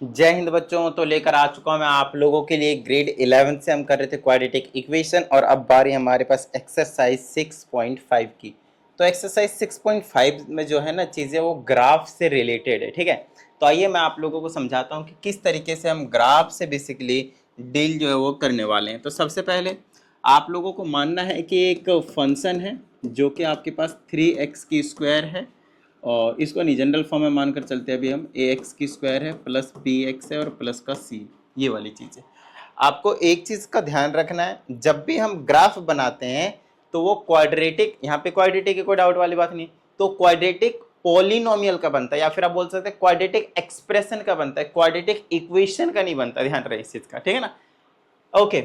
जय हिंद बच्चों। तो लेकर आ चुका हूं मैं आप लोगों के लिए ग्रेड 11 से हम कर रहे थे क्वाड्रेटिक इक्वेशन और अब बारी हमारे पास एक्सरसाइज 6.5 की। तो एक्सरसाइज 6.5 में जो है ना चीज़ें वो ग्राफ से रिलेटेड है, ठीक है। तो आइए मैं आप लोगों को समझाता हूं कि किस तरीके से हम ग्राफ से बेसिकली डील जो है वो करने वाले हैं। तो सबसे पहले आप लोगों को मानना है कि एक फंक्शन है जो कि आपके पास 3x की स्क्वायर है और इसको नहीं जनरल फॉर्म में मानकर चलते हैं। अभी हम ए एक्स की स्क्वायर है प्लस बी एक्स है और प्लस का सी, ये वाली चीज़ है। आपको एक चीज़ का ध्यान रखना है, जब भी हम ग्राफ बनाते हैं तो वो क्वाड्रेटिक, यहाँ पे क्वाड्रेटिक की कोई डाउट वाली बात नहीं, तो क्वाड्रेटिक पॉलिनोमियल का बनता है या फिर आप बोल सकते हैं क्वाड्रेटिक एक्सप्रेशन का बनता है, क्वाड्रेटिक इक्वेशन का नहीं बनता। ध्यान रहे इस चीज़ का, ठीक है ना। ओके,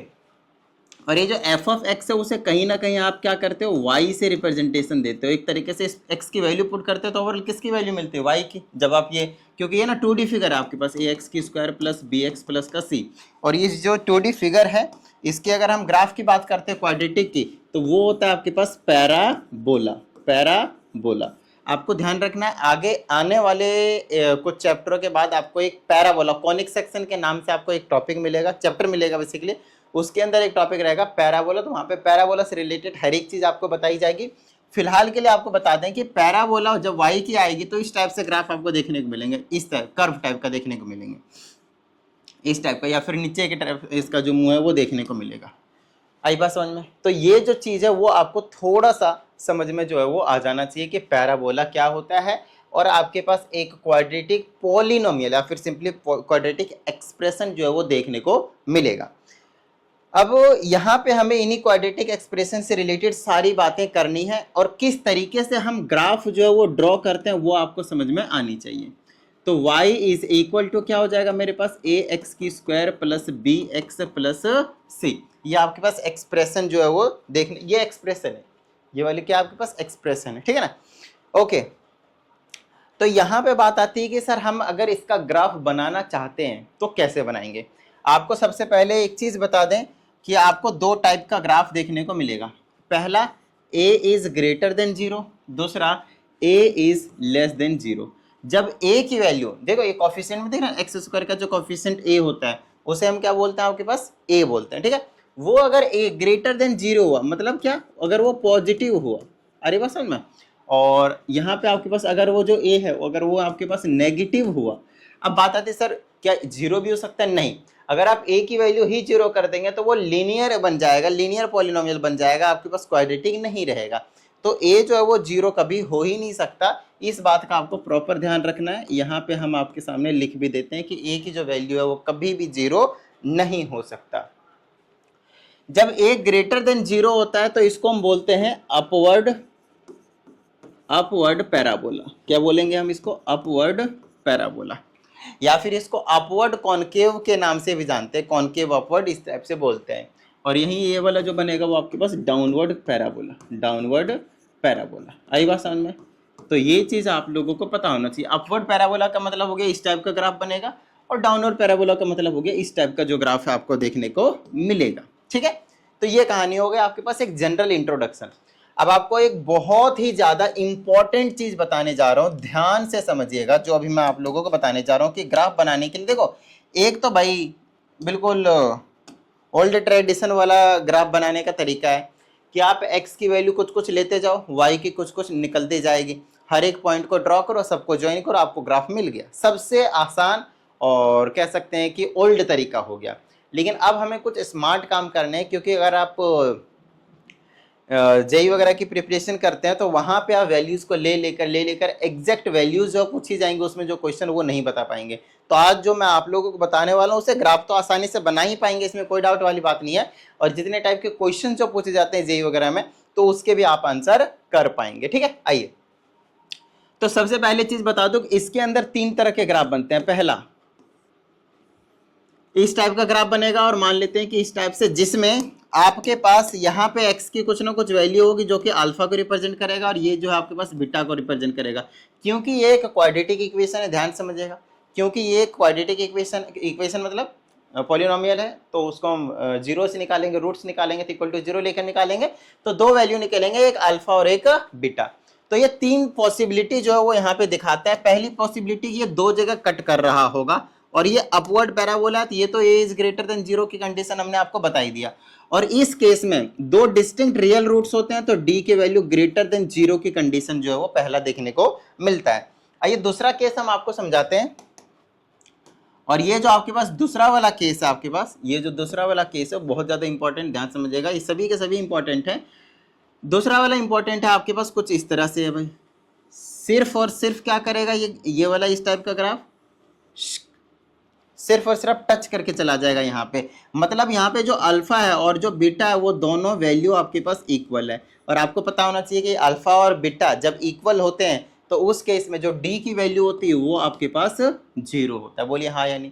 और ये जो एफ ऑफ एक्स है उसे कहीं ना कहीं आप क्या करते हो, वाई से रिप्रेजेंटेशन देते हो। एक तरीके से एक्स की वैल्यू पुट करते हो तो ओवरऑल किसकी वैल्यू मिलती है, वाई की। जब आप ये, क्योंकि ये ना 2D फिगर है आपके पास, ए एक्स की square plus B X plus का सी, और ये जो 2D फिगर है इसकी अगर हम ग्राफ की बात करते हैं क्वाड्रेटिक की, तो वो होता है आपके पास पैराबोला। पैराबोला आपको ध्यान रखना है, आगे आने वाले कुछ चैप्टरों के बाद आपको एक पैराबोला कॉनिक सेक्शन के नाम से आपको एक टॉपिक मिलेगा, चैप्टर मिलेगा बेसिकली। उसके अंदर एक टॉपिक रहेगा पैराबोला, तो वहाँ पे पैराबोला से रिलेटेड हर एक चीज़ आपको बताई जाएगी। फिलहाल के लिए आपको बता दें कि पैराबोला जब वाई की आएगी तो इस टाइप से ग्राफ आपको देखने को मिलेंगे, इस टाइप कर्व टाइप का देखने को मिलेंगे, इस टाइप का, या फिर नीचे की तरफ इसका जो मुंह है वो देखने को मिलेगा। आई बात समझ में। तो ये जो चीज़ है वो आपको थोड़ा सा समझ में जो है वो आ जाना चाहिए कि पैराबोला क्या होता है, और आपके पास एक क्वाड्रेटिक पॉलिनोमियल या फिर सिंपली क्वाड्रेटिक एक्सप्रेशन जो है वो देखने को मिलेगा। अब यहाँ पे हमें इन्हीं क्वाड्रेटिक एक्सप्रेशन से रिलेटेड सारी बातें करनी है, और किस तरीके से हम ग्राफ जो है वो ड्रॉ करते हैं वो आपको समझ में आनी चाहिए। तो y इज इक्वल टू क्या हो जाएगा मेरे पास, ए एक्स की square plus B X plus C. ये आपके पास एक्सप्रेशन जो है वो देखने, ये एक्सप्रेशन है, ये वाली क्या आपके पास एक्सप्रेशन है, ठीक है ना। ओके, तो यहाँ पे बात आती है कि सर हम अगर इसका ग्राफ बनाना चाहते हैं तो कैसे बनाएंगे। आपको सबसे पहले एक चीज़ बता दें कि आपको दो टाइप का ग्राफ देखने को मिलेगा। पहला a इज ग्रेटर देन 0, दूसरा a इज लेस देन 0। जब a की वैल्यू देखो, ये कॉफिशिएंट में देखना, एक्स स्क्वायर का जो कॉफिशिएंट a होता है उसे हम क्या बोलते हैं, आपके पास a बोलते हैं, ठीक है। वो अगर a ग्रेटर देन 0 हुआ, मतलब क्या, अगर वो पॉजिटिव हुआ, अरे बस समझ में। और यहाँ पे आपके पास अगर वो जो a है अगर वो आपके पास नेगेटिव हुआ, अब बात आती है सर क्या जीरो भी हो सकता है, नहीं। अगर आप a की वैल्यू ही जीरो कर देंगे तो वो लीनियर बन जाएगा, लीनियर पॉलिनोमियल बन जाएगा, आपके पास क्वाड्रेटिक नहीं रहेगा। तो a जो है वो जीरो कभी हो ही नहीं सकता, इस बात का आपको प्रॉपर ध्यान रखना है। यहाँ पे हम आपके सामने लिख भी देते हैं कि a की जो वैल्यू है वो कभी भी जीरो नहीं हो सकता। जब a ग्रेटर देन 0 होता है तो इसको हम बोलते हैं अपवर्ड पैराबोला। क्या बोलेंगे हम इसको, अपवर्ड पैराबोला, या फिर इसको अपवर्ड कॉनकेव के नाम से भी जानते हैं, कॉनकेव अपवर्ड इस टाइप से बोलते हैं। और यही ये वाला जो बनेगा वो आपके पास डाउनवर्ड पैराबोला, डाउनवर्ड पैराबोला। आई बात समझ में। तो ये चीज़ आप लोगों को पता होना चाहिए। अपवर्ड पैराबोला का मतलब हो गया इस टाइप का ग्राफ बनेगा, और डाउनवर्ड पैराबोला का मतलब हो गया इस टाइप का जो ग्राफ है आपको देखने को मिलेगा, ठीक है। तो ये कहानी हो गई आपके पास एक जनरल इंट्रोडक्शन। अब आपको एक बहुत ही ज्यादा इंपॉर्टेंट चीज बताने जा रहा हूं, ध्यान से समझिएगा जो अभी मैं आप लोगों को बताने जा रहा हूं कि ग्राफ बनाने के लिए देखो, एक तो भाई बिल्कुल ओल्ड ट्रेडिशन वाला ग्राफ बनाने का तरीका है कि आप x की वैल्यू कुछ कुछ लेते जाओ, y की कुछ कुछ निकलती जाएगी, हर एक पॉइंट को ड्रॉ करो, सबको ज्वाइन करो, आपको ग्राफ मिल गया। सबसे आसान और कह सकते हैं कि ओल्ड तरीका हो गया। लेकिन अब हमें कुछ स्मार्ट काम करने हैं, क्योंकि अगर आप जेई वगैरह की प्रिपरेशन करते हैं तो वहाँ पे आप वैल्यूज़ को ले लेकर एग्जैक्ट वैल्यूज़ जो पूछी जाएंगी उसमें जो क्वेश्चन वो नहीं बता पाएंगे। तो आज जो मैं आप लोगों को बताने वाला हूँ उसे ग्राफ तो आसानी से बना ही पाएंगे, इसमें कोई डाउट वाली बात नहीं है। और जितने टाइप के क्वेश्चन जो पूछे जाते हैं जेई वगैरह में तो उसके भी आप आंसर कर पाएंगे, ठीक है। आइए, तो सबसे पहले चीज़ बता दूँ, इसके अंदर 3 तरह के ग्राफ बनते हैं। पहला इस टाइप का ग्राफ बनेगा, और मान लेते हैं कि इस टाइप से, जिसमें आपके पास यहाँ पे x की कुछ ना कुछ वैल्यू होगी जो कि अल्फा को रिप्रेजेंट करेगा, और ये जो है आपके पास बीटा को रिप्रेजेंट करेगा। क्योंकि ये एक क्वाड्रेटिक इक्वेशन है, ध्यान समझिएगा, क्योंकि ये क्वाड्रेटिक इक्वेशन मतलब पॉलिनोमियल है, तो उसको हम जीरो से निकालेंगे, रूट्स निकालेंगे तो इक्वल टू 0 लेकर निकालेंगे, तो 2 वैल्यू निकलेंगे, एक अल्फा और एक बीटा। तो ये 3 पॉसिबिलिटी जो है वो यहाँ पे दिखाता है। पहली पॉसिबिलिटी, ये 2 जगह कट कर रहा होगा, और ये अपवर्ड पैराबोला, ये तो ए इज ग्रेटर देन 0 की कंडीशन हमने आपको बताई दिया। और इस केस में दो डिस्टिंक्ट रियल रूट्स होते हैं, तो डी की वैल्यू ग्रेटर देन 0 की कंडीशन जो है वो पहला देखने को मिलता है। आइए दूसरा केस हम आपको समझाते हैं। और ये जो आपके पास दूसरा वाला केस है, आपके पास ये जो दूसरा वाला केस है बहुत ज्यादा इंपॉर्टेंट, ध्यान समझिएगा, ये सभी के सभी इंपॉर्टेंट है। दूसरा वाला इंपॉर्टेंट है आपके पास कुछ इस तरह से है भाई, सिर्फ और सिर्फ क्या करेगा, ये वाला इस टाइप का ग्राफ सिर्फ और सिर्फ टच करके चला जाएगा यहाँ पे। मतलब यहाँ पे जो अल्फा है और जो बीटा है वो दोनों वैल्यू आपके पास इक्वल है। और आपको पता होना चाहिए कि अल्फा और बीटा जब इक्वल होते हैं तो उस केस में जो डी की वैल्यू होती है वो आपके पास 0 होता है। बोलिए हाँ या नहीं,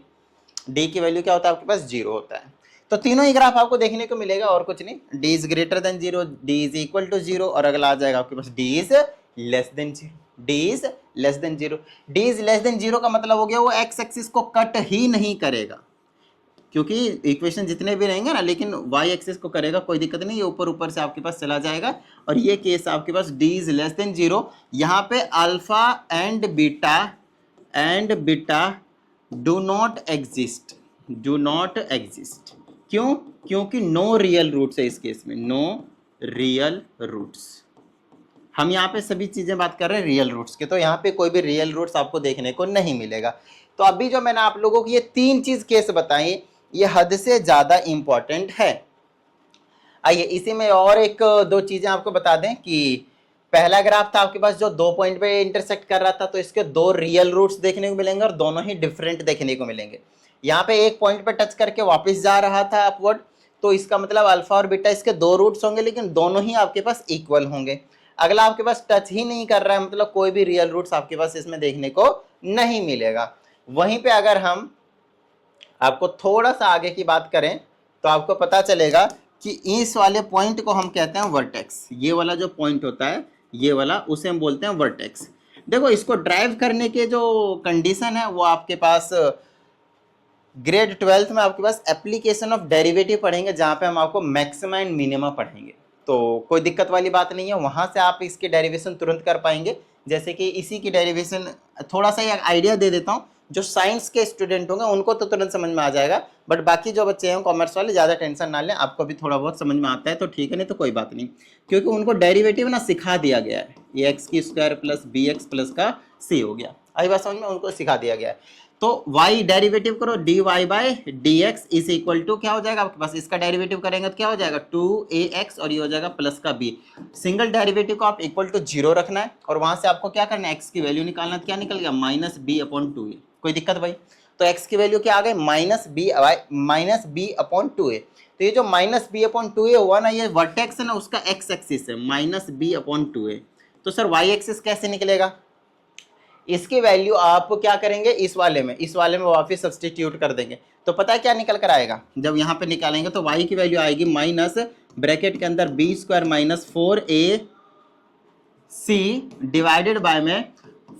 डी की वैल्यू क्या होता है आपके पास 0 होता है। तो तीनों ही ग्राफ आपको देखने को मिलेगा और कुछ नहीं, D is greater than 0, D is equal to 0 और अगला आ जाएगा आपके पास D is less than 0, D is less than 0। D is less than 0 का मतलब हो गया वो एक्स एक्सिस को कट ही नहीं करेगा, क्योंकि इक्वेशन जितने भी रहेंगे ना, लेकिन वाई एक्सिस को करेगा, कोई दिक्कत नहीं, ये ऊपर ऊपर से आपके पास चला जाएगा। और ये केस आपके पास डी इज लेस देन 0, यहाँ पे alpha and beta do not exist, do not exist. क्यों? क्योंकि नो रियल रूट्स है इस केस में, नो रियल रूट्स। हम यहाँ पे सभी चीजें बात कर रहे हैं रियल रूट्स के, तो यहाँ पे कोई भी रियल रूट्स आपको देखने को नहीं मिलेगा। तो अभी जो मैंने आप लोगों को ये तीन चीज केस बताई, ये हद से ज्यादा इंपॉर्टेंट है। आइए इसी में और एक दो चीजें आपको बता दें कि पहला ग्राफ था आपके पास जो 2 पॉइंट पे इंटरसेक्ट कर रहा था, तो इसके दो रियल रूट्स देखने को मिलेंगे और दोनों ही डिफरेंट देखने को मिलेंगे। यहाँ पे एक पॉइंट पे टच करके वापस जा रहा था अपवर्ड, तो इसका मतलब अल्फा और बीटा इसके दो रूट्स होंगे, लेकिन दोनों ही आपके पास इक्वल होंगे। अगला आपके पास टच ही नहीं कर रहा है, मतलब कोई भी रियल रूट्स आपके पास इसमें देखने को नहीं मिलेगा। वहीं पे अगर हम आपको थोड़ा सा आगे की बात करें तो आपको पता चलेगा कि इस वाले पॉइंट को हम कहते हैं वर्टेक्स। ये वाला जो पॉइंट होता है ये वाला, उसे हम बोलते हैं वर्टेक्स। देखो इसको ड्राइव करने के जो कंडीशन है वो आपके पास ग्रेड 12th में आपके पास एप्लीकेशन ऑफ डेरिवेटिव पढ़ेंगे, जहां पे हम आपको मैक्सिमा एंड मिनिमा पढ़ेंगे। तो कोई दिक्कत वाली बात नहीं है, वहां से आप इसकी डेरिवेशन तुरंत कर पाएंगे। जैसे कि इसी की डेरिवेशन थोड़ा सा एक आइडिया दे देता हूँ, जो साइंस के स्टूडेंट होंगे उनको तो तुरंत समझ में आ जाएगा, बट बाकी जो बच्चे हैं कॉमर्स वाले ज़्यादा टेंशन ना लें, आपको भी थोड़ा बहुत समझ में आता है तो ठीक है, नहीं तो कोई बात नहीं, क्योंकि उनको डेरिवेटिव ना सिखा दिया गया है। ये एक्स की square plus B X plus का सी हो गया, आई बात समझ में, उनको सिखा दिया गया है। तो y डेरिवेटिव करो dy by dx is equal to क्या हो जाएगा आपके पास, इसका डेरिवेटिव करेंगे तो क्या हो जाएगा 2ax और ये हो जाएगा प्लस का b। सिंगल डेरिवेटिव को आप इक्वल टू 0 रखना है और वहां से आपको क्या करना है, x की वैल्यू निकालना है। क्या निकल गया -b/2a। कोई दिक्कत भाई? तो x की वैल्यू क्या आ गई -b/2a। तो ये जो -b/2a हुआ ना, ये वर्टेक्स है ना, उसका x एक्सिस है -b/2a। तो सर y एक्सिस कैसे निकलेगा? इसकी वैल्यू आप क्या करेंगे, इस वाले में वापस सब्सटीट्यूट कर देंगे, तो पता है क्या निकल कर आएगा। जब यहाँ पे निकालेंगे तो y की वैल्यू आएगी माइनस ब्रैकेट के अंदर b² - 4ac डिवाइडेड बाय में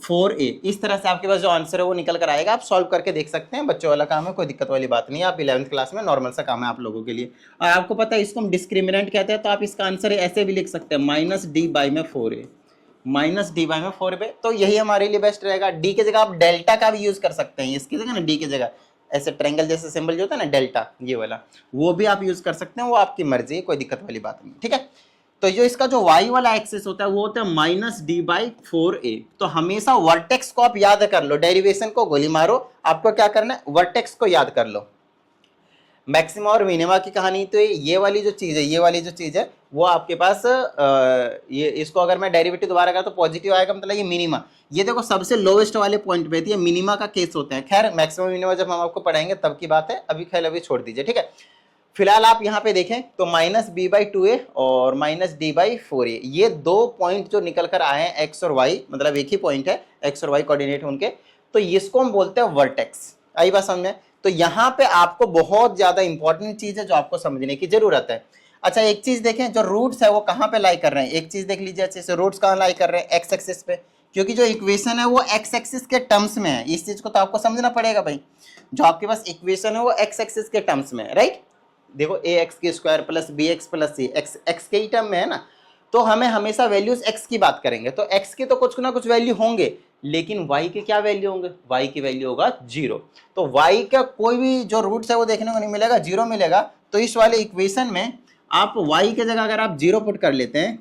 4a। इस तरह से आपके पास जो आंसर है वो निकल कर आएगा। आप सॉल्व करके देख सकते हैं, बच्चों वाला काम है, कोई दिक्कत वाली बात नहीं है। आप 11th क्लास में नॉर्मल सा काम है आप लोगों के लिए। और आपको पता है इसको हम डिस्क्रिमिनेंट कहते हैं, तो आप इसका आंसर ऐसे भी लिख सकते हैं -d/4a, -d/4a। तो यही हमारे लिए बेस्ट रहेगा। डी की जगह आप डेल्टा का भी यूज कर सकते हैं, इसकी जगह ना डी की जगह ऐसे ट्रायंगल जैसे सिंबल जो होता है ना डेल्टा, ये वाला, वो भी आप यूज कर सकते हैं, वो आपकी मर्जी है, कोई दिक्कत वाली बात नहीं, ठीक है। तो जो इसका जो y वाला एक्सिस होता है वो होता है -d/4a। तो हमेशा वर्टेक्स को आप याद कर लो, डेरिवेशन को गोली मारो, आपको क्या करना है, वर्टेक्स को याद कर लो। मैक्सिमा और मिनिमा की कहानी, तो ये वाली जो चीज़ है, ये वाली जो चीज़ है वो आपके पास ये, इसको अगर मैं डेरिवेटिव दोबारा करा तो पॉजिटिव आएगा, मतलब ये मिनिमा। ये देखो सबसे लोवेस्ट वाले पॉइंट पे थी, ये मिनिमा का केस होते हैं। खैर मैक्सिमा मिनिमा जब हम आपको पढ़ाएंगे तब की बात है, अभी खैर अभी छोड़ दीजिए, ठीक है। फिलहाल आप यहाँ पे देखें तो -b/2a और -d/4a, ये दो पॉइंट जो निकल कर आए हैं एक्स और वाई, मतलब एक ही पॉइंट है, एक्स और वाई कोऑर्डिनेट उनके, तो इसको हम बोलते हैं वर्टेक्स। आई बात समझ में? तो यहाँ पे आपको बहुत ज्यादा इंपॉर्टेंट चीज है जो आपको समझने की जरूरत है। अच्छा एक चीज देखें, जो रूट्स है वो कहाँ पे लाई कर रहे हैं, एक चीज देख लीजिए अच्छे से, रूट्स कहाँ लाई कर रहे हैं, एक्स एक्सिस पे, क्योंकि जो इक्वेशन है वो एक्स एक्सिस के टर्म्स में है। इस चीज को तो आपको समझना पड़ेगा भाई, जो आपके पास इक्वेशन है वो एक्स एक्सिस के टर्म्स में है, राइट। देखो ax² + bx + c, एक्स के ही टर्म में है ना, तो हमें हमेशा वैल्यूज x की बात करेंगे, तो x के तो कुछ ना कुछ वैल्यू होंगे, लेकिन y के क्या वैल्यू होंगे, y की वैल्यू होगा 0। तो y का कोई भी जो रूट्स है वो देखने को नहीं मिलेगा, 0 मिलेगा। तो इस वाले इक्वेशन में आप y के जगह अगर आप 0 पुट कर लेते हैं,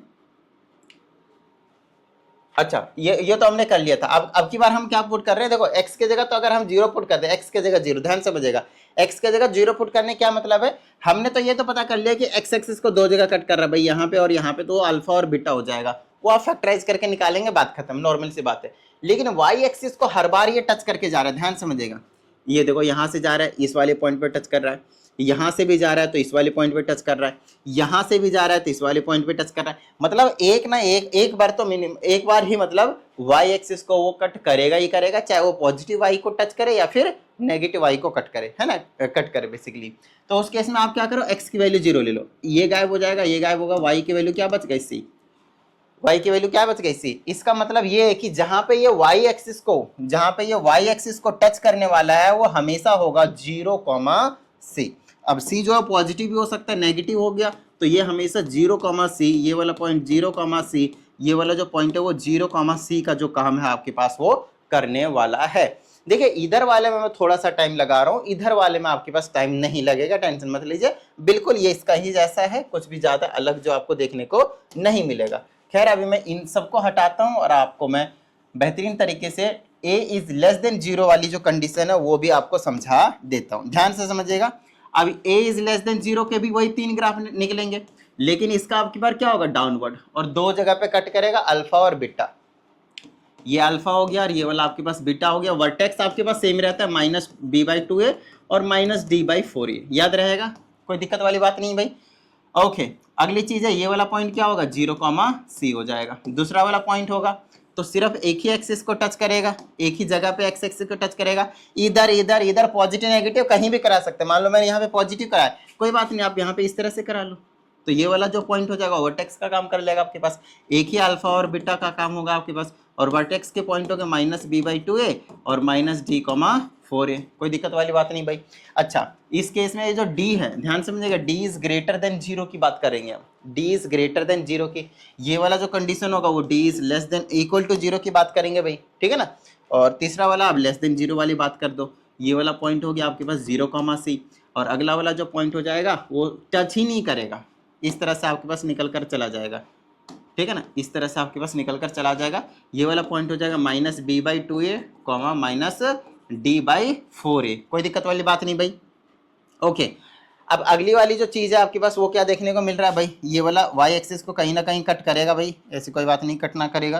अच्छा ये तो हमने कर लिया था। अब की बार हम क्या पुट कर रहे हैं, देखो x के जगह तो अगर हम 0 पुट करते हैं, x के जगह 0, ध्यान समझिएगा, x के जगह 0 पुट करने क्या मतलब है, हमने तो ये तो पता कर लिया कि x एक्सिस को दो जगह कट कर रहा है भाई, यहाँ पे और यहाँ पे, तो अल्फा और बीटा हो जाएगा, वो आप फैक्टराइज करके निकालेंगे, बात खत्म, नॉर्मल सी बात है। लेकिन y एक्सिस को हर बार ये टच करके जा रहा है, ध्यान समझिएगा, ये देखो यहाँ से जा रहा है, इस वाले पॉइंट पे टच कर रहा है, यहाँ से भी जा रहा है तो इस वाले पॉइंट पे टच कर रहा है, यहाँ से भी जा रहा है तो इस वाले पॉइंट पे टच कर रहा है, मतलब एक ना एक बार तो मिनिमम एक बार ही मतलब y एक्सिस को वो कट करेगा ही करेगा, चाहे वो पॉजिटिव y को टच करे या फिर नेगेटिव y को कट करे, है ना, कट करे बेसिकली। तो उस केस में आप क्या करो, x की वैल्यू 0 ले लो, ये गायब हो जाएगा, ये गायब होगा, y की वैल्यू क्या बच गई, c, y की वैल्यू क्या बच गई, c। इसका मतलब ये है कि जहां पे ये y एक्सिस को टच करने वाला है वो हमेशा होगा 0, c। अब c जो है पॉजिटिव भी हो सकता है, नेगेटिव हो गया, तो ये हमेशा 0, c, ये वाला पॉइंट 0, c, ये वाला जो पॉइंट है वो 0, c का जो काम है आपके पास वो करने वाला है। देखिए इधर वाले में मैं थोड़ा सा टाइम लगा रहा हूँ, इधर वाले में आपके पास टाइम नहीं लगेगा, टेंशन मत लीजिए, बिल्कुल ये इसका ही जैसा है, कुछ भी ज्यादा अलग जो आपको देखने को नहीं मिलेगा। खैर अभी मैं इन सबको हटाता हूँ और आपको मैं बेहतरीन तरीके से a इज लेस देन 0 वाली जो कंडीशन है वो भी आपको समझा देता हूँ, ध्यान से समझिएगा। अब a इज लेस देन 0 के भी वही 3 ग्राफ निकलेंगे, लेकिन इसका आपकी बार क्या होगा, डाउनवर्ड, और दो जगह पे कट करेगा, अल्फा और बीटा, ये अल्फा हो गया और ये वाला आपके पास बीटा हो गया। वर्टेक्स आपके पास सेम रहता है, -b/2a और -d/4a, याद रहेगा, कोई दिक्कत वाली बात नहीं भाई। ओके, अगली चीज है ये वाला पॉइंट क्या होगा, 0, c हो जाएगा। दूसरा वाला पॉइंट होगा तो सिर्फ एक ही एक्सिस को टच करेगा, एक ही जगह पे एक्स एक्सिस को टच करेगा, इधर इधर इधर पॉजिटिव नेगेटिव कहीं भी करा सकते हैं। मान लो मैंने यहाँ पे पॉजिटिव कराया, कोई बात नहीं, आप यहाँ पे इस तरह से करा लो, तो ये वाला जो पॉइंट हो जाएगा वर्टेक्स का काम कर लेगा आपके पास, एक ही अल्फा और बीटा का काम होगा आपके पास, और वर्टेक्स के पॉइंट हो गए -b/2a और -d,4a, कोई दिक्कत वाली बात नहीं भाई। अच्छा इस केस में ये जो d है, ध्यान समझिएगा, d इज ग्रेटर देन 0 की बात करेंगे हम, d इज ग्रेटर देन 0 की, ये वाला जो कंडीशन होगा वो d is less than equal to 0 की बात करेंगे भाई, ठीक है ना। और तीसरा वाला आप लेस देन 0 वाली बात कर दो, ये वाला पॉइंट हो गया आपके पास 0, c, और अगला वाला जो पॉइंट हो जाएगा वो टच ही नहीं करेगा, इस तरह से आपके पास निकल कर चला जाएगा, ठीक है ना, इस तरह से आपके पास निकल कर चला जाएगा। ये वाला पॉइंट हो जाएगा -b/2a, -d/4a, कोई दिक्कत वाली बात नहीं भाई। ओके, अब अगली वाली जो चीज़ है आपके पास वो क्या देखने को मिल रहा है भाई, ये वाला y एक्सिस को कहीं ना कहीं कट करेगा भाई, ऐसी कोई बात नहीं, कट ना करेगा,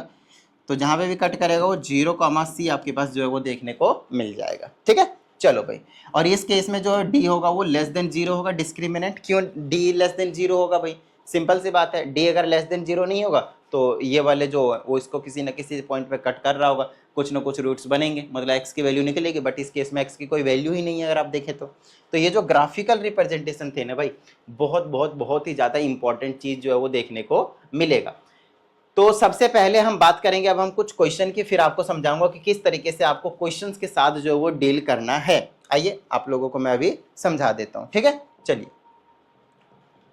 तो जहाँ पे भी कट करेगा वो 0, c आपके पास जो है वो देखने को मिल जाएगा, ठीक है। चलो भाई, और इस केस में जो d होगा वो लेस देन 0 होगा, डिस्क्रिमिनेंट, क्यों d लेस देन 0 होगा भाई, सिंपल सी बात है, d अगर लेस देन 0 नहीं होगा तो ये वाले जो वो इसको किसी न किसी पॉइंट पे कट कर रहा होगा, कुछ ना कुछ रूट्स बनेंगे, मतलब x की वैल्यू निकलेगी, बट इस केस में x की कोई वैल्यू ही नहीं है अगर आप देखें तो ये जो ग्राफिकल रिप्रेजेंटेशन थे ना भाई, बहुत ही ज़्यादा इंपॉर्टेंट चीज़ जो है वो देखने को मिलेगा। तो सबसे पहले हम बात करेंगे अब हम कुछ क्वेश्चन की, फिर आपको समझाऊंगा कि किस तरीके से आपको क्वेश्चंस के साथ जो है वो डील करना है। आइए आप लोगों को मैं अभी समझा देता हूं, ठीक है। चलिए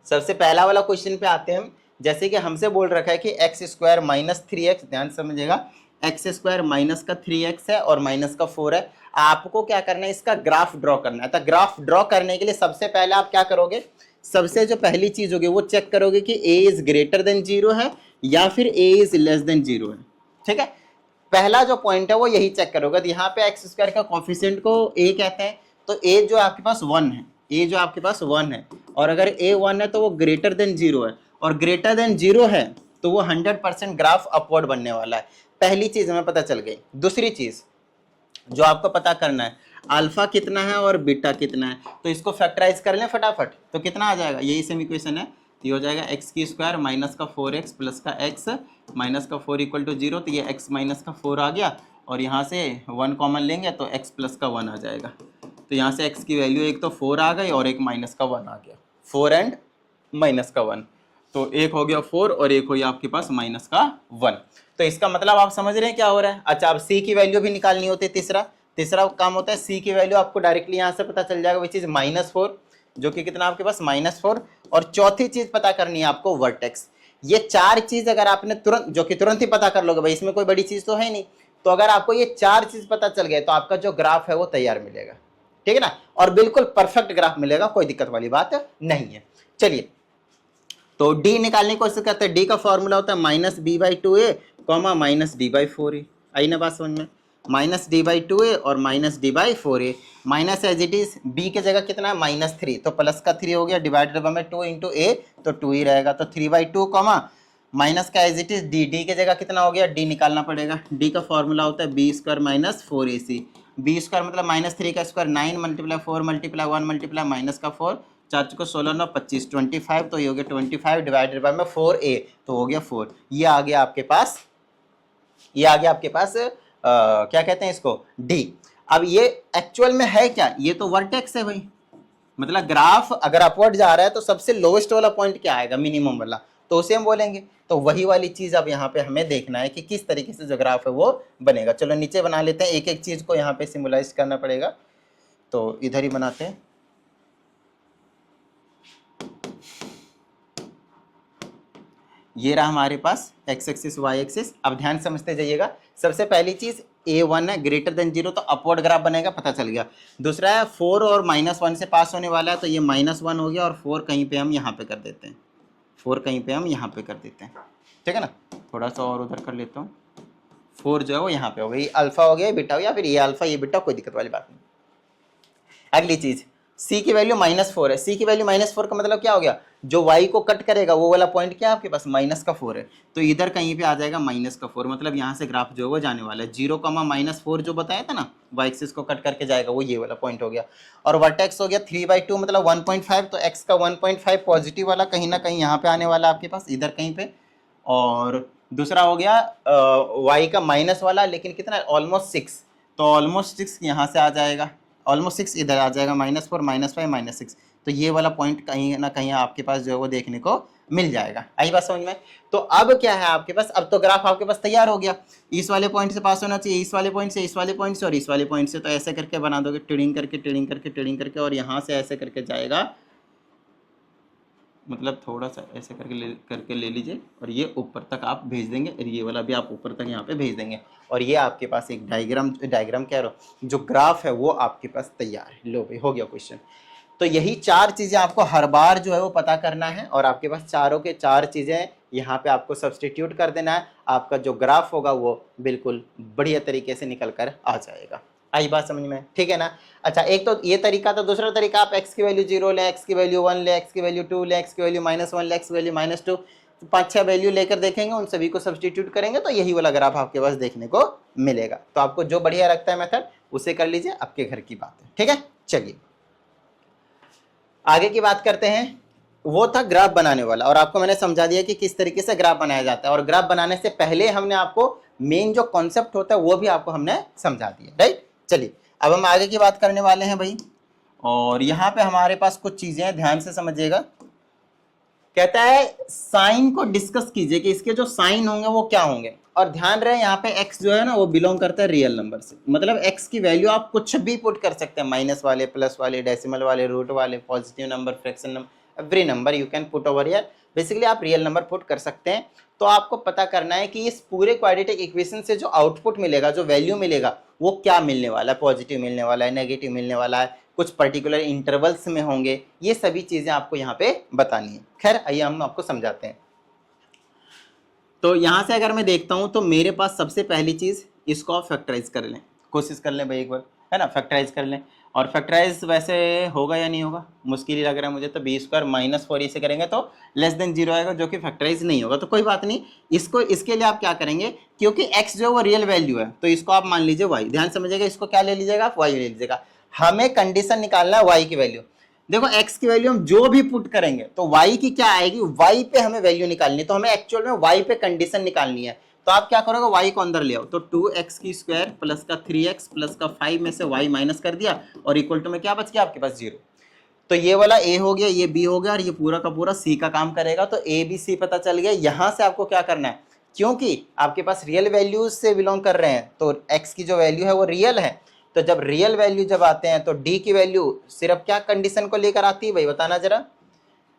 सबसे पहला वाला क्वेश्चन पे आते हैं हम। जैसे कि हमसे बोल रखा है कि x² - 3x, ध्यान समझिएगा, x² माइनस का 3x है और माइनस का 4 है। आपको क्या करना है, इसका ग्राफ ड्रॉ करना है। तो ग्राफ ड्रॉ करने के लिए सबसे पहले आप क्या करोगे, सबसे जो पहली चीज होगी वो चेक करोगे कि a इज ग्रेटर देन 0 है या फिर a इज लेस देन 0 है, ठीक है। पहला जो पॉइंट है वो यही चेक करोगे। तो यहाँ पे x² का कोफिशिएंट को a कहते हैं, तो a जो आपके पास 1 है, a जो आपके पास 1 है, और अगर a 1 है तो वो ग्रेटर देन 0 है, और ग्रेटर देन 0 है तो वो 100% ग्राफ अपवर्ड बनने वाला है। पहली चीज हमें पता चल गई। दूसरी चीज जो आपको पता करना है, अल्फा कितना है और बीटा कितना है, तो इसको फैक्टराइज कर लें फटाफट। तो कितना आ जाएगा, यही सेम इक्वेशन है, तो ये हो जाएगा x² माइनस का 4x प्लस का x माइनस का 4 इक्वल टू 0। तो ये x माइनस का 4 आ गया, और यहाँ से 1 कॉमन लेंगे तो x प्लस का 1 आ जाएगा। तो यहाँ से x की वैल्यू एक तो 4 आ गई और एक माइनस का 1 आ गया, 4 एंड माइनस का 1, तो एक हो गया 4 और एक हो गया आपके पास माइनस का 1। तो इसका मतलब आप समझ रहे हैं क्या हो रहा है। अच्छा, अब c की वैल्यू भी निकालनी होती है। तीसरा काम होता है c की वैल्यू आपको डायरेक्टली यहाँ से पता चल जाएगा, विच इज -4, जो कि कितना आपके पास -4। और चौथी चीज पता करनी है आपको वर्टेक्स। ये चार चीज अगर आपने तुरंत, जो कि तुरंत ही पता कर लोगे भाई, इसमें कोई बड़ी चीज तो है नहीं, तो अगर आपको ये चार चीज पता चल गए तो आपका जो ग्राफ है वो तैयार मिलेगा, ठीक है ना, और बिल्कुल परफेक्ट ग्राफ मिलेगा, कोई दिक्कत वाली बात नहीं है। चलिए, तो डी निकालने की कोशिश करते हैं। डी का फॉर्मूला होता है minus B by two A comma minus D by four A. आई ना बात समझ में, minus D by two A और minus D by four A, minus as it is, B के जगह कितना है माइनस थ्री, तो प्लस का थ्री हो गया, डिवाइडेड बाय में टू इंटू ए, तो टू ही रहेगा, तो three by two comma minus का as it is D, D के जगह कितना हो गया, डी निकालना पड़ेगा। डी का फॉर्मूला होता है b square minus four a C, B square मतलब माइनस थ्री का square, nine multiply four multiply one multiply minus का फोर, चार चौको 16 9 25 25, तो ये हो गया 25 डिवाइडेड बाय में 4a, तो हो गया 4। ये आ गया आपके पास, ये आ गया आपके पास क्या कहते हैं इसको, d। अब ये एक्चुअल में है क्या, ये तो वर्टेक्स है भाई, मतलब ग्राफ अगर अपवर्ड जा रहा है तो सबसे लोवेस्ट वाला पॉइंट क्या आएगा, मिनिमम वाला, तो उसे हम बोलेंगे। तो वही वाली चीज अब यहाँ पे हमें देखना है कि किस तरीके से जो ग्राफ है वो बनेगा। चलो नीचे बना लेते हैं, एक एक चीज को यहाँ पे सिमुलाइज करना पड़ेगा, तो इधर ही बनाते हैं। ये रहा हमारे पास एक्स एक्सिस वाई एक्सिस। अब ध्यान समझते जाइएगा। सबसे पहली चीज a1 है ग्रेटर देन 0, तो अपवर्ड ग्राफ बनेगा, पता चल गया। दूसरा है 4 और -1 से पास होने वाला है, तो ये -1 हो गया, और 4 कहीं पे हम यहाँ पे कर देते हैं, 4 कहीं पे हम यहाँ पे कर देते हैं, ठीक है ना। थोड़ा सा और उधर कर लेता हूँ, 4 जो है वो यहाँ पे हो गई, अल्फा हो गया, बीटा हो गया, फिर ये अल्फा ये बीटा, कोई दिक्कत वाली बात नहीं। अगली चीज c की वैल्यू -4 है, c की वैल्यू -4 का मतलब क्या हो गया, जो y को कट करेगा वो वाला पॉइंट क्या है आपके पास, -4 है, तो इधर कहीं पे आ जाएगा -4, मतलब यहाँ से ग्राफ जो है वो जाने वाला है 0, -4 जो बताया था ना, y एक्सिस को कट करके जाएगा, वो ये वाला पॉइंट हो गया। और वर्टेक्स हो गया 3/2 मतलब 1.5, तो x का 1.5 पॉजिटिव वाला कहीं ना कहीं यहाँ पे आने वाला आपके पास, इधर कहीं पे। और दूसरा हो गया y का माइनस वाला, लेकिन कितना, ऑलमोस्ट 6, तो ऑलमोस्ट 6 यहाँ से आ जाएगा, ऑलमोस्ट 6 इधर आ जाएगा, -4 -5 -6, तो ये वाला पॉइंट कहीं ना कहीं आपके पास जो है वो देखने को मिल जाएगा। आई बात समझ में। तो अब क्या है आपके पास, अब तो ग्राफ आपके पास तैयार हो गया, इस वाले पॉइंट से पास होना चाहिए, इस वाले पॉइंट से, इस वाले पॉइंट से और इस वाले पॉइंट से, तो ऐसे करके बना दोगे, टिडिंग करके टिडिंग करके टिडिंग करके, और यहाँ से ऐसे करके जाएगा, मतलब थोड़ा सा ऐसे करके ले लीजिए, और ये ऊपर तक आप भेज देंगे, और ये वाला भी आप ऊपर तक यहाँ पे भेज देंगे, और ये आपके पास एक डायग्राम कह रहा हूँ, जो ग्राफ है वो आपके पास तैयार है। लो भाई, हो गया क्वेश्चन। तो यही चार चीज़ें आपको हर बार जो है वो पता करना है, और आपके पास चारों के चार चीज़ें यहाँ पे आपको सब्सटीट्यूट कर देना है, आपका जो ग्राफ होगा वो बिल्कुल बढ़िया तरीके से निकल कर आ जाएगा। आई बात समझ में, ठीक है ना। अच्छा, एक तो ये तरीका था, दूसरा तरीका आप x की वैल्यू 0 ले, x की वैल्यू 1 ले, x की वैल्यू 2 ले, x की वैल्यू -1 ले, x की वैल्यू -2, 5-6 वैल्यू लेकर देखेंगे, उन सभी को सब्सटीट्यूट करेंगे, तो यही वाला ग्राफ आपके पास देखने को मिलेगा। तो आपको जो बढ़िया लगता है मेथड उसे कर लीजिए, आपके घर की बात है, ठीक है। चलिए आगे की बात करते हैं। वो था ग्राफ बनाने वाला, और आपको मैंने समझा दिया कि किस तरीके से ग्राफ बनाया जाता है, और ग्राफ बनाने से पहले हमने आपको मेन जो कॉन्सेप्ट होता है वो भी आपको हमने समझा दिया, राइट। चलिए अब हम आगे की बात करने वाले हैं भाई, और यहाँ पे हमारे पास कुछ चीजें ध्यान से समझिएगा। कहता है साइन को डिस्कस कीजिए कि इसके जो साइन होंगे वो क्या होंगे, और ध्यान रहे यहाँ पे x जो है ना वो बिलोंग करता है रियल नंबर से, मतलब x की वैल्यू आप कुछ भी पुट कर सकते हैं, माइनस वाले, प्लस वाले, डेसिमल वाले, रूट वाले, positive number, fraction number, every number you can put over here, basically आप रियल नंबर पुट कर सकते हैं। तो आपको पता करना है कि इस पूरे क्वाड्रेटिक इक्वेशन से जो आउटपुट मिलेगा, जो वैल्यू मिलेगा, वो क्या मिलने वाला है, पॉजिटिव मिलने वाला है, नेगेटिव मिलने वाला है, कुछ पर्टिकुलर इंटरवल्स में होंगे, ये सभी चीजें आपको यहाँ पे बतानी है। खैर आइए हम आपको समझाते हैं। तो यहाँ से अगर मैं देखता हूँ तो मेरे पास सबसे पहली चीज, इसको आप फैक्टराइज कर लें, कोशिश कर लें भाई एक बार, है ना, फैक्टराइज कर लें। और फैक्टराइज वैसे होगा या नहीं होगा, मुश्किल ही लग रहा है मुझे, तो b² -4 से करेंगे तो <0 आएगा, जो कि फैक्टराइज नहीं होगा, तो कोई बात नहीं। इसके लिए आप क्या करेंगे, क्योंकि x जो वो रियल वैल्यू है, तो इसको आप मान लीजिए y, ध्यान समझिएगा, इसको क्या ले लीजिएगा आप, y ले लीजिएगा। हमें कंडीशन निकालना है y की वैल्यू। देखो x की वैल्यू हम जो भी पुट करेंगे तो y की क्या आएगी, y पे हमें वैल्यू निकालनी है, तो हमें एक्चुअल में y पे कंडीशन निकालनी है। तो आप क्या करोगे, y को अंदर ले आओ, तो 2x² प्लस का 3x प्लस का 5 में से y माइनस कर दिया, और इक्वल टू में क्या बच गया आपके पास 0। तो ये वाला a हो गया, ये b हो गया, और ये पूरा का पूरा c का काम करेगा। तो a b c पता चल गया। यहाँ से आपको क्या करना है, क्योंकि आपके पास रियल वैल्यूज से बिलोंग कर रहे हैं, तो x की जो वैल्यू है वो रियल है, तो जब रियल वैल्यू जब आते हैं तो d की वैल्यू सिर्फ क्या कंडीशन को लेकर आती है भाई, बताना जरा,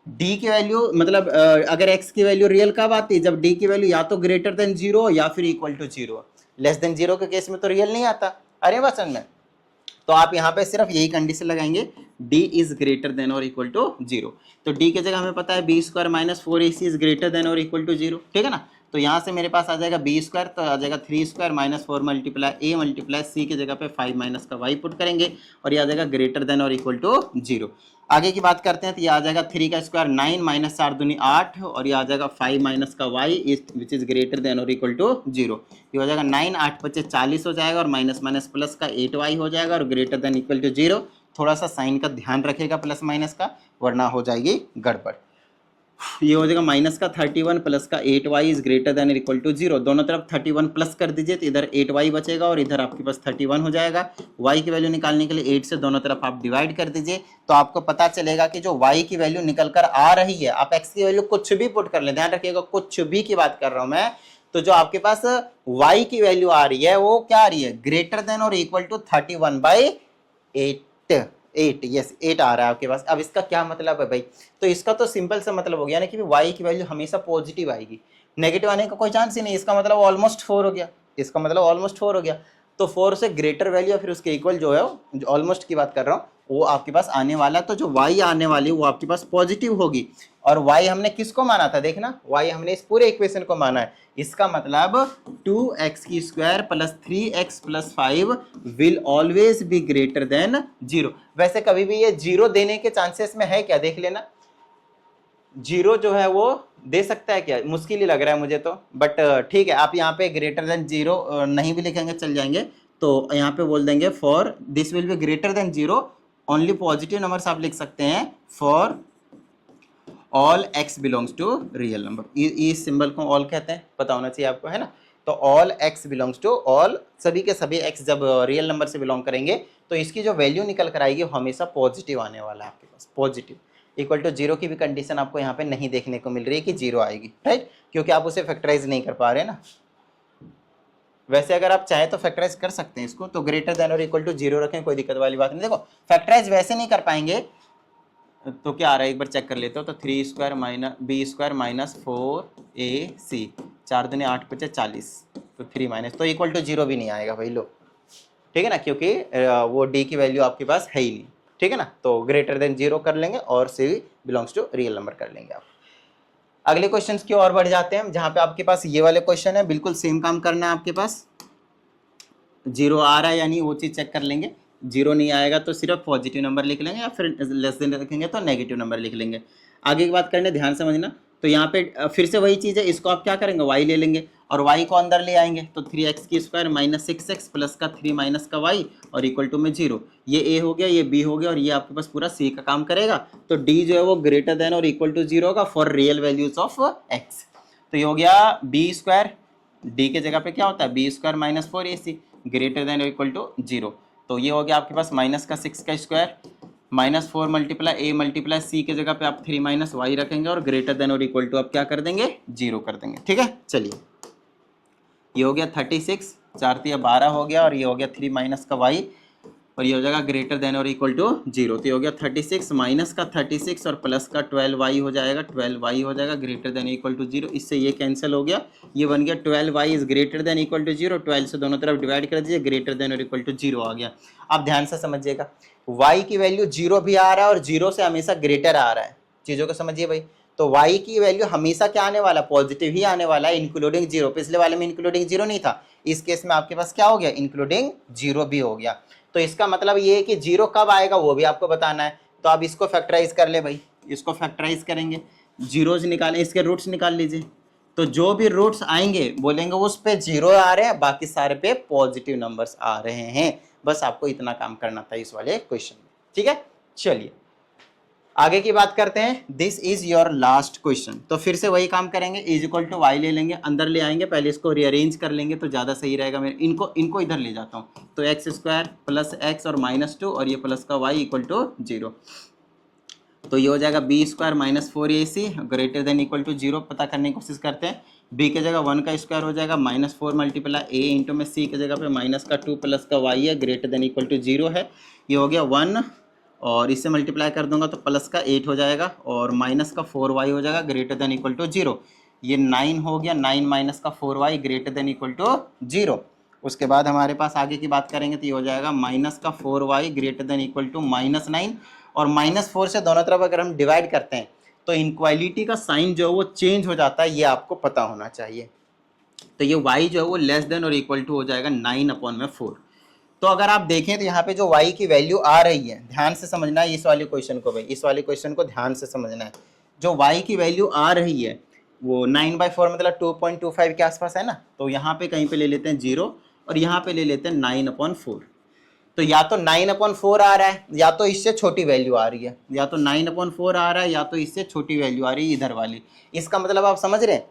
डी की वैल्यू मतलब अगर एक्स की वैल्यू रियल कब आती है, जब डी की वैल्यू या तो ग्रेटर देन जीरो या फिर equal to zero. Less than zero के केस में तो रियल नहीं आता। अरे बात समझ में, तो आप यहाँ पे सिर्फ यही कंडीशन लगाएंगे, d इज ग्रेटर देन और इक्वल टू जीरो। तो d की जगह हमें पता है b square minus four a c is greater than और इक्वल टू जीरो, ठीक है ना। तो यहाँ से मेरे पास आ जाएगा बी स्क्वायर, तो आ जाएगा three square minus four multiply A multiply C की जगह पे फाइव माइनस का वाई पुट करेंगे और ये आ जाएगा ग्रेटर देन और इक्वल टू जीरो। आगे की बात करते हैं, तो ये आ जाएगा थ्री का स्क्वायर नाइन माइनस चार दूनी आठ और ये आ जाएगा फाइव माइनस का y which is greater than और इक्वल टू जीरो। ये हो जाएगा नाइन आठ पच्चीस 40 हो जाएगा और माइनस माइनस प्लस का 8y हो जाएगा और greater than equal to zero. थोड़ा सा साइन का ध्यान रखेगा प्लस माइनस का, वरना हो जाएगी गड़बड़। ये हो जाएगा माइनस का 31 प्लस का 8y is greater than equal to zero. दोनों तरफ 31 प्लस कर दीजिए तो इधर 8y बचेगा और इधर आपके पास 31 हो जाएगा। y की वैल्यू निकालने के लिए 8 से दोनों तरफ आप डिवाइड कर दीजिए, तो आपको पता चलेगा कि जो y की वैल्यू निकल कर आ रही है, आप x की वैल्यू कुछ भी पुट कर ले, ध्यान रखिएगा कुछ भी की बात कर रहा हूं मैं, तो जो आपके पास y की वैल्यू आ रही है वो क्या आ रही है, ग्रेटर देन और इक्वल टू 31/8। 8, यस 8 आ रहा है आपके पास। अब इसका क्या मतलब है भाई, तो इसका तो सिंपल सा मतलब हो गया ना कि y की वैल्यू हमेशा पॉजिटिव आएगी, नेगेटिव आने का कोई चांस ही नहीं। इसका मतलब ऑलमोस्ट 4 हो गया, इसका मतलब ऑलमोस्ट 4 हो गया। तो 4 से ग्रेटर वैल्यू या फिर उसके इक्वल जो है, जो ऑलमोस्ट की बात कर रहा हूँ, वो आपके पास आने वाला है। तो जो y आने वाली वो आपके पास पॉजिटिव होगी। और y हमने किसको माना था, देखना y हमने इस पूरे इक्वेशन को माना है। इसका मतलब 2x² plus 3x plus 5 will always be greater than zero. वैसे कभी भी ये जीरो देने के चांसेस में है क्या, देख लेना, जीरो जो है वो दे सकता है क्या, मुश्किल ही लग रहा है मुझे तो, बट ठीक है। आप यहाँ पे ग्रेटर देन जीरो नहीं भी लिखेंगे चल जाएंगे, तो यहाँ पे बोल देंगे for this will be greater than zero only positive numbers आप लिख सकते हैं for all x belongs to real number. इस सिंबल को ऑल कहते हैं, पता होना चाहिए आपको, है ना। तो all x belongs to all, सभी के सभी x जब रियल नंबर से बिलोंग करेंगे तो इसकी जो वैल्यू निकल कर आएगी वो हमेशा पॉजिटिव आने वाला है आपके पास, पॉजिटिव। इक्वल टू जीरो की भी कंडीशन आपको यहाँ पे नहीं देखने को मिल रही है कि जीरो आएगी, राइट, क्योंकि आप उसे फैक्टराइज नहीं कर पा रहे ना। वैसे अगर आप चाहे तो फैक्टराइज कर सकते हैं इसको, तो ग्रेटर देन और इक्वल टू जीरो रखें, कोई दिक्कत वाली बात नहीं। देखो फैक्टराइज वैसे नहीं कर पाएंगे तो क्या आ रहा है एक बार चेक कर लेते हो, तो 3² माइनस b² माइनस 4ac 4 दूनी 8 पचे 40, तो 3 माइनस, तो इक्वल टू जीरो भी नहीं आएगा भाई लो, ठीक है ना, क्योंकि वो d की वैल्यू आपके पास है ही नहीं, ठीक है ना। तो ग्रेटर देन जीरो कर लेंगे और सी बिलोंग्स टू रियल नंबर कर लेंगे आप। अगले क्वेश्चन की ओर बढ़ जाते हैं, जहां पे आपके पास ये वाले क्वेश्चन है, बिल्कुल सेम काम करना है आपके पास। जीरो आ रहा है यानी वो चीज चेक कर लेंगे, जीरो नहीं आएगा तो सिर्फ पॉजिटिव नंबर लिख लेंगे या फिर लेस देन रखेंगे तो नेगेटिव नंबर लिख लेंगे। आगे की बात करने ध्यान समझना, तो यहाँ पे फिर से वही चीज़ है, इसको आप क्या करेंगे y ले लेंगे और y को अंदर ले आएंगे, तो 3x² माइनस 6x प्लस का 3 माइनस का y और इक्वल टू में जीरो। ये a हो गया, ये b हो गया और ये आपके पास पूरा c का काम करेगा। तो d जो है वो ग्रेटर देन और इक्वल टू जीरो होगा for real values of x। तो ये हो गया b², d के जगह पे क्या होता है b² minus 4ac greater than और इक्वल टू जीरो। तो ये हो गया आपके पास माइनस का 6 का square minus 4 multiply a multiply c के जगह पे आप 3 माइनस y रखेंगे और ग्रेटर देन और इक्वल टू आप क्या कर देंगे, जीरो कर देंगे, ठीक है। चलिए ये हो गया 36, 4 3 12 हो गया और ये हो गया 3 माइनस का y और ये हो जाएगा ग्रेटर देन और इक्वल टू जीरो। तो ये हो गया 36 माइनस का 36 और प्लस का 12y हो जाएगा, 12y हो जाएगा greater than equal to zero. इससे ये कैंसिल हो गया, ये बन गया 12y is greater than equal to zero. 12 से दोनों तरफ डिवाइड कर दीजिए, ग्रेटर देन और इक्वल टू जीरो आ गया। आप ध्यान से समझिएगा, y की वैल्यू जीरो भी आ रहा है और जीरो से हमेशा ग्रेटर आ रहा है, चीज़ों को समझिए भाई। तो y की वैल्यू हमेशा क्या आने वाला, पॉजिटिव ही आने वाला है, इंक्लूडिंग जीरो। पिछले वाले में इंक्लूडिंग जीरो नहीं था, इस केस में आपके पास क्या हो गया, इंक्लूडिंग जीरो भी हो गया। तो इसका मतलब ये है कि जीरो कब आएगा वो भी आपको बताना है। तो आप इसको फैक्टराइज कर ले भाई, इसको फैक्टराइज करेंगे, जीरोज निकालें, इसके रूट्स निकाल लीजिए। तो जो भी रूट्स आएंगे बोलेंगे उस पे जीरो आ रहे हैं, बाकी सारे पे पॉजिटिव नंबर्स आ रहे हैं। बस आपको इतना काम करना था इस वाले क्वेश्चन में, ठीक है। चलिए आगे की बात करते हैं, this is your last question. तो फिर से वही काम करेंगे, इज इक्वल टू वाई ले लेंगे, अंदर ले आएंगे, पहले इसको रीअरेंज कर लेंगे तो ज़्यादा सही रहेगा। मैं इनको इधर ले जाता हूँ, तो x² प्लस x और -2 और ये प्लस का y इक्वल टू जीरो। तो ये हो जाएगा b² minus 4ac greater than equal to zero. पता करने की कोशिश करते हैं, b के जगह 1 का स्क्वायर हो जाएगा -4 मल्टीप्लाई a इंटू में c के जगह पे माइनस का 2 प्लस का y है greater than equal to zero है। ये हो गया 1 और इससे मल्टीप्लाई कर दूंगा तो प्लस का 8 हो जाएगा और माइनस का 4y हो जाएगा ग्रेटर देन इक्वल टू 0। ये 9 हो गया, 9 माइनस का 4y greater than equal to 0। उसके बाद हमारे पास आगे की बात करेंगे तो ये हो जाएगा माइनस का 4y greater than equal to -9 और -4 से दोनों तरफ अगर हम डिवाइड करते हैं तो इनक्वालिटी का साइन जो है वो चेंज हो जाता है, ये आपको पता होना चाहिए। तो ये y जो है वो लेस देन और इक्वल टू हो जाएगा 9/4। तो अगर आप देखें तो यहाँ पे जो y की वैल्यू आ रही है, ध्यान से समझना है इस वाले क्वेश्चन को भाई, इस वाले क्वेश्चन को ध्यान से समझना है। जो y की वैल्यू आ रही है वो 9/4 मतलब 2.25 के आसपास है ना, तो यहाँ पे कहीं पे ले लेते हैं 0 और यहाँ पे ले लेते हैं 9/4। तो या तो 9/4 आ रहा है या तो इससे छोटी वैल्यू आ रही है, या तो 9/4 आ रहा है या तो इससे छोटी वैल्यू आ रही है इधर वाली। इसका मतलब आप समझ रहे हैं,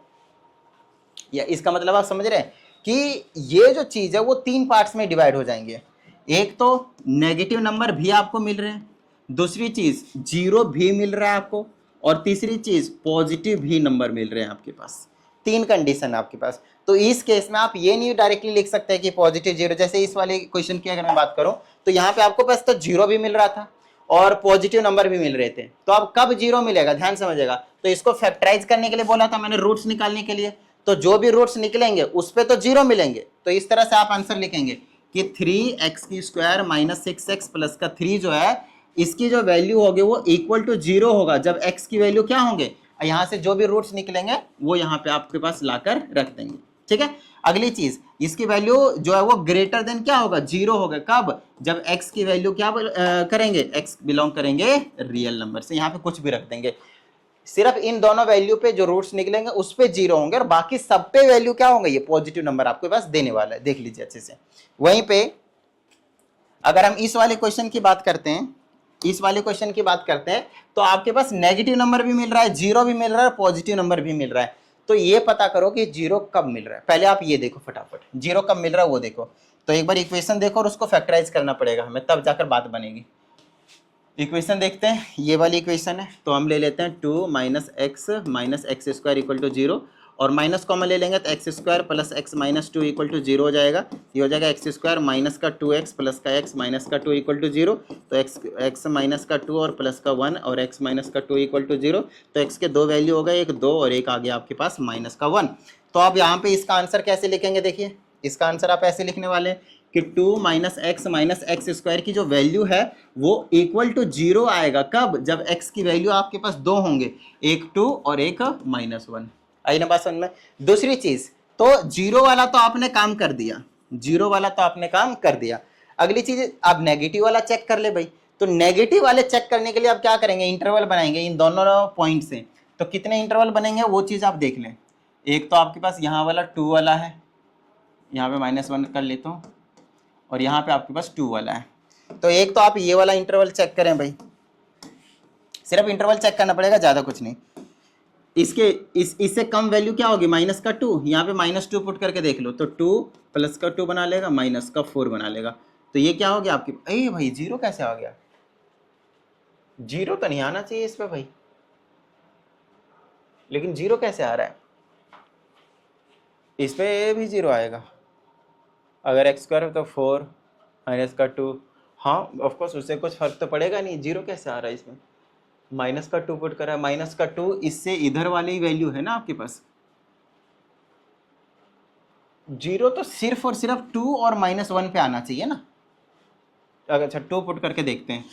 या इसका मतलब आप समझ रहे हैं कि ये जो चीज है वो 3 पार्ट्स में डिवाइड हो जाएंगे। एक तो नेगेटिव नंबर भी आपको मिल रहे हैं, दूसरी चीज 0 भी मिल रहा है आपको, और तीसरी चीज पॉजिटिव भी नंबर मिल रहे हैं आपके पास। 3 कंडीशन है आपके पास। तो इस केस में आप ये नहीं डायरेक्टली लिख सकते कि पॉजिटिव 0, जैसे इस वाले क्वेश्चन की अगर मैं बात करूं तो यहाँ पे आपको पास तो 0 भी मिल रहा था और पॉजिटिव नंबर भी मिल रहे थे। तो अब कब 0 मिलेगा, ध्यान समझिएगा। तो इसको फैक्टराइज करने के लिए बोला था मैंने, रूट्स निकालने के लिए। तो जो भी रूट्स निकलेंगे उस पे तो 0 मिलेंगे। तो इस तरह से आप आंसर लिखेंगे कि 3x² - 6x प्लस का 3 जो है इसकी जो वैल्यू होगी वो इक्वल टू 0 होगा जब x की वैल्यू क्या होंगे, यहाँ से जो भी रूट्स निकलेंगे वो यहाँ पे आपके पास लाकर रख देंगे। ठीक है। अगली चीज, इसकी वैल्यू जो है वो ग्रेटर देन क्या होगा, 0 होगा। कब, जब x की वैल्यू क्या करेंगे, x बिलोंग करेंगे रियल नंबर से, यहाँ पे कुछ भी रख देंगे। सिर्फ इन दोनों वैल्यू पे जो रूट्स निकलेंगे उस पे 0 होंगे और बाकी सब पे वैल्यू क्या होंगे, ये पॉजिटिव नंबर आपके पास देने वाला है। देख लीजिए अच्छे से। वहीं पे अगर हम इस वाले क्वेश्चन की बात करते हैं, इस वाले क्वेश्चन की बात करते हैं तो आपके पास नेगेटिव नंबर भी मिल रहा है, 0 भी मिल रहा है, पॉजिटिव नंबर भी मिल रहा है। तो ये पता करो कि 0 कब मिल रहा है। पहले आप ये देखो फटाफट, 0 कब मिल रहा है वो देखो। तो एक बार इक्वेशन देखो और उसको फैक्टराइज करना पड़ेगा हमें, तब जाकर बात बनेगी। इक्वेशन देखते हैं, ये वाली इक्वेशन है। तो हम ले लेते हैं 2 - x - x² इक्वल टू 0 और माइनस कॉमन ले लेंगे तो x² plus x - 2 equal to 0 हो जाएगा। ये हो जाएगा x² माइनस का 2x प्लस का x माइनस का 2 इक्वल टू 0। तो x माइनस का 2 और प्लस का 1 और x माइनस का 2 इक्वल टू 0। तो x के दो वैल्यू हो गए, एक 2 और एक आ गया आपके पास माइनस का 1। तो आप यहाँ पे इसका आंसर कैसे लिखेंगे, देखिए इसका आंसर आप ऐसे लिखने वाले हैं कि 2 - x - x² की जो वैल्यू है वो इक्वल टू 0 आएगा। कब, जब x की वैल्यू आपके पास 2 होंगे, एक 2 और एक -1। आई ना बात समझ में। दूसरी चीज, तो 0 वाला तो आपने काम कर दिया, 0 वाला तो आपने काम कर दिया। अगली चीज, आप नेगेटिव वाला चेक कर ले भाई। तो नेगेटिव वाले चेक करने के लिए आप क्या करेंगे, इंटरवल बनाएंगे इन दोनों पॉइंट से। तो कितने इंटरवल बनेंगे वो चीज आप देख लें। एक तो आपके पास यहाँ वाला 2 वाला है, यहाँ पे -1 कर लेता हूँ, और यहाँ पे आपके पास 2 वाला है। तो एक तो आप ये वाला इंटरवल चेक करें भाई, सिर्फ इंटरवल चेक करना पड़ेगा, ज्यादा कुछ नहीं। इसके इससे कम वैल्यू क्या होगी, माइनस का 2। यहाँ पे -2 पुट करके देख लो तो 2 प्लस का 2 बना लेगा, माइनस का 4 बना लेगा। तो ये क्या हो गया आपके, अरे भाई 0 कैसे आ गया, 0 तो नहीं आना चाहिए इस पे भाई, लेकिन 0 कैसे आ रहा है, इस पे भी 0 आएगा। अगर x² तो 4 माइनस का 2, हाँ ऑफकोर्स उससे कुछ फर्क तो पड़ेगा नहीं। 0 कैसे आ रहा है इसमें, माइनस का 2 पुट करा है, माइनस का 2 इससे इधर वाली वैल्यू है ना आपके पास। 0 तो सिर्फ और सिर्फ 2 और -1 पे आना चाहिए ना। अगर अच्छा 2 पुट करके देखते हैं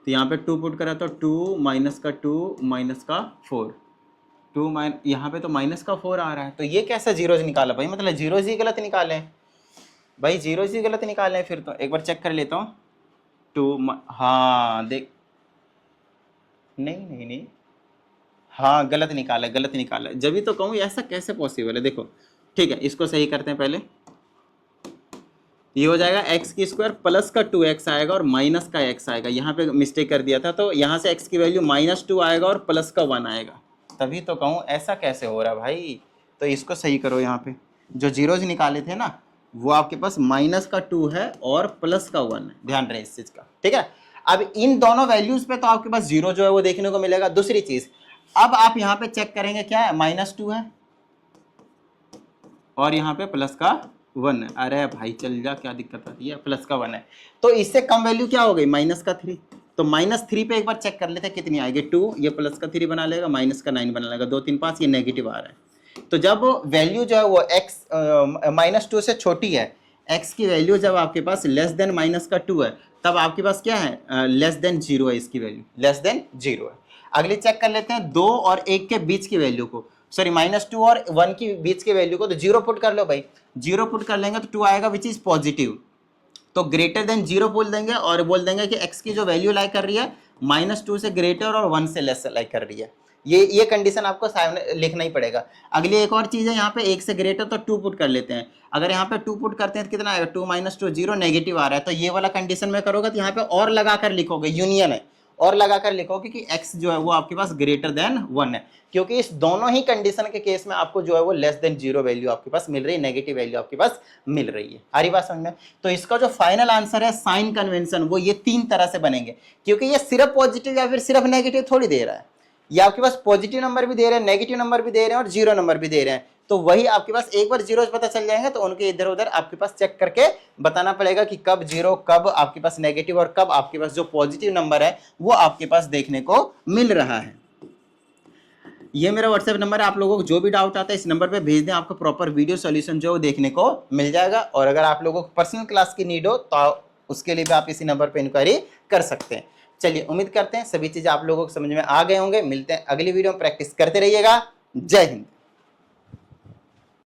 तो यहाँ पे 2 पुट करा तो 2 माइनस का 2 माइनस का 4, 2 यहाँ पे तो माइनस का 4 आ रहा है। तो ये कैसा 0 निकाला भाई, मतलब 0 ही गलत निकाले भाई, 0 ही गलत निकाले हैं। फिर तो एक बार चेक कर लेता हूँ। 2 हाँ देख, नहीं, हाँ गलत निकाला, गलत निकाला। जब भी तो कहूँ ऐसा कैसे पॉसिबल है। देखो ठीक है, इसको सही करते हैं पहले। ये हो जाएगा x² प्लस का 2x आएगा और माइनस का x आएगा। यहाँ पे मिस्टेक कर दिया था, तो यहाँ से x की वैल्यू -2 आएगा और प्लस का 1 आएगा। तभी तो कहूँ ऐसा कैसे हो रहा है भाई। तो इसको सही करो, यहाँ पे जो जीरोज निकाले थे ना वो आपके पास -2 है और प्लस का 1 है, ध्यान रहे इस चीज का। ठीक है, अब इन दोनों वैल्यूज पे तो आपके पास 0 जो है वो देखने को मिलेगा। दूसरी चीज, अब आप यहाँ पे चेक करेंगे क्या है, -2 है और यहाँ पे प्लस का 1 है। अरे भाई चल जा, क्या दिक्कत आती है, प्लस का 1 है। तो इससे कम वैल्यू क्या हो गई, -3। तो -3 पे एक बार चेक कर लेते हैं कितनी आएगी, 2, ये प्लस का 3 बना लेगा, माइनस का 9 बना लेगा, 2 3 5, ये नेगेटिव आ रहा है। तो जब वैल्यू जो है वो x -2 से छोटी है, x की वैल्यू जब आपके पास लेस देन माइनस का 2 है, तब आपके पास क्या है, लेस देन 0 है, इसकी वैल्यू लेस देन 0 है। अगली चेक कर लेते हैं 2 और 1 के बीच की वैल्यू को, सॉरी -2 और 1 की बीच की वैल्यू को, तो 0 पुट कर लो भाई, 0 पुट कर लेंगे तो 2 आएगा विच इज पॉजिटिव, तो ग्रेटर देन 0 बोल देंगे और बोल देंगे कि x की जो वैल्यू लाइक कर रही है -2 से ग्रेटर और 1 से लेस लाइक कर रही है। ये कंडीशन आपको सामने लिखना ही पड़ेगा। अगली एक और चीज़ है, यहाँ पे 1 से ग्रेटर तो 2 पुट कर लेते हैं। अगर यहाँ पे 2 पुट करते हैं तो कितना आएगा, 2 - 2 0, नेगेटिव आ रहा है, तो ये वाला कंडीशन में करोगे तो यहाँ पे और लगा कर लिखोगे, यूनियन है, और लगा कर लिखोगे कि x जो है वो आपके पास ग्रेटर देन 1 है, क्योंकि इस दोनों ही कंडीशन के केस में आपको जो है वो लेस देन 0 वैल्यू आपके पास मिल रही है, नेगेटिव वैल्यू आपके पास मिल रही है। आ रही बात समझ में? तो इसका जो फाइनल आंसर है साइन कन्वेंशन, वो ये 3 तरह से बनेंगे, क्योंकि ये सिर्फ पॉजिटिव या फिर सिर्फ नेगेटिव थोड़ी दे रहा है, ये आपके पास पॉजिटिव नंबर भी दे रहे हैं, नेगेटिव नंबर भी दे रहे हैं और 0 नंबर भी दे रहे हैं। तो वही आपके पास एक बार जीरो पता चल जाएंगे तो उनके इधर उधर आपके पास चेक करके बताना पड़ेगा कि कब 0, कब आपके पास नेगेटिव और कब आपके पास जो पॉजिटिव नंबर है वो आपके पास देखने को मिल रहा है। ये मेरा व्हाट्सएप नंबर है, आप लोगों को जो भी डाउट आता है इस नंबर पे भेज दें, आपको प्रॉपर वीडियो सॉल्यूशन जो देखने को मिल जाएगा। और अगर आप लोगों को पर्सनल क्लास की नीड हो तो उसके लिए भी आप इसी नंबर पे इंक्वायरी कर सकते हैं। चलिए, उम्मीद करते हैं सभी चीज़ आप लोगों को समझ में आ गए होंगे। मिलते हैं अगली वीडियो में, प्रैक्टिस करते रहिएगा। जय हिंद।